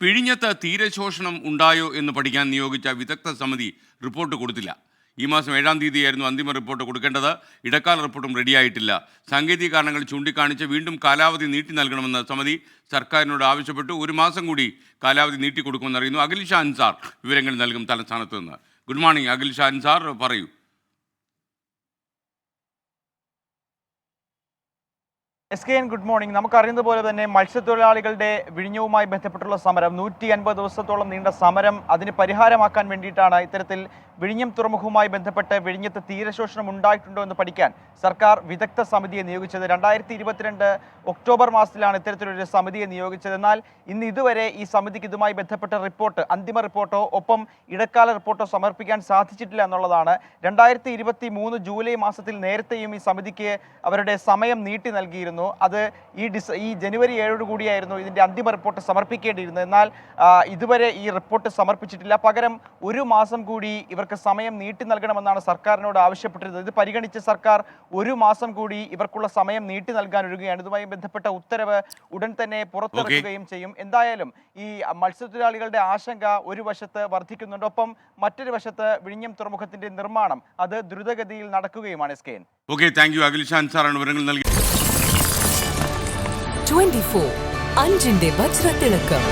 പിഴിഞ്ഞത്ത് തീരശോഷണം ഉണ്ടായോ എന്ന് പഠിക്കാൻ നിയോഗിച്ച വിദഗ്ധ സമിതി റിപ്പോർട്ട് കൊടുത്തില്ല. ഈ മാസം 7-ാം തീയതിയായിരുന്നു അന്തിമ റിപ്പോർട്ട് കൊടുക്കേണ്ടത്. ഇടക്കാല റിപ്പോർട്ടും റെഡിയായിട്ടില്ല. സാങ്കേതിക കാരണങ്ങൾ ചൂണ്ടിക്കാണിച്ച് വീണ്ടും കാലാവധി നീട്ടി നൽകണമെന്ന് സമിതി സർക്കാരിനോട് ആവശ്യപ്പെട്ടു. 1 മാസം കൂടി കാലാവധി നീട്ടിക്കൊടുക്കുമെന്ന് അറിയുന്നു. അഖിൽ ഷാ അൻസാർ വിവരങ്ങൾ നൽകും തലസ്ഥാനത്ത് നിന്ന്. ഗുഡ് മോർണിംഗ് അഖിൽ ഷാ അൻസാർ, പറയൂ. SKN good morning. നമുക്കറിയുന്നത് പോലെ തന്നെ മത്സ്യത്തൊഴിലാളികളുടെ വിഴിഞ്ഞവുമായി ബന്ധപ്പെട്ടുള്ള സമരം 150 ദിവസത്തോളം നീണ്ട സമരം, അതിന് പരിഹാരമാക്കാൻ വേണ്ടിയിട്ടാണ് ഇത്തരത്തിൽ വിഴിഞ്ഞം തുറമുഖവുമായി ബന്ധപ്പെട്ട് വിഴിഞ്ഞത്ത് തീരശോഷണം ഉണ്ടായിട്ടുണ്ടോ എന്ന് പഠിക്കാൻ സർക്കാർ വിദഗ്ധ സമിതിയെ നിയോഗിച്ചത്. 2022 ഒക്ടോബർ മാസത്തിലാണ് ഇത്തരത്തിലൊരു സമിതിയെ നിയോഗിച്ചത്. എന്നാൽ ഇന്ന് ഇതുവരെ ഈ സമിതിക്ക് ഇതുമായി ബന്ധപ്പെട്ട റിപ്പോർട്ട്, അന്തിമ റിപ്പോർട്ടോ ഒപ്പം ഇടക്കാല റിപ്പോർട്ടോ സമർപ്പിക്കാൻ സാധിച്ചിട്ടില്ല എന്നുള്ളതാണ്. 2023 ജൂലൈ മാസത്തിൽ നേരത്തെയും ഈ സമിതിക്ക് അവരുടെ സമയം നീട്ടി നൽകിയിരുന്നു. അത് ഈ ജനുവരി 7 കൂടിയായിരുന്നു ഇതിൻ്റെ അന്തിമ റിപ്പോർട്ട് സമർപ്പിക്കേണ്ടിയിരുന്നത്. എന്നാൽ ഇതുവരെ ഈ റിപ്പോർട്ട് സമർപ്പിച്ചിട്ടില്ല. പകരം 1 മാസം കൂടി ഇവർക്ക് സമയം നീട്ടി നൽകണമെന്നാണ് സർക്കാരിനോട് ആവശ്യപ്പെട്ടിരുന്നത്. ഇത് പരിഗണിച്ച് സർക്കാർ 1 മാസം കൂടി ഇവർക്കുള്ള സമയം നീട്ടി നൽകാൻ ഒരുങ്ങുകയാണ്. ഇതുമായി ബന്ധപ്പെട്ട ഉത്തരവ് ഉടൻ തന്നെ പുറത്തിറക്കുകയും ചെയ്യും. എന്തായാലും ഈ മത്സ്യത്തൊഴിലാളികളുടെ ആശങ്ക ഒരു വശത്ത് വർദ്ധിക്കുന്നുണ്ട്, ഒപ്പം മറ്റൊരു വശത്ത് വിഴിഞ്ഞം തുറമുഖത്തിന്റെ നിർമ്മാണം അത് ദ്രുതഗതിയിൽ നടക്കുകയുമാണ്. SKN. Thank you. Akhil Shah അൻസാറാണ് വിവരങ്ങൾ നൽകി. 24 അഞ്ചിന്റെ വജ്രത്തിളക്കം.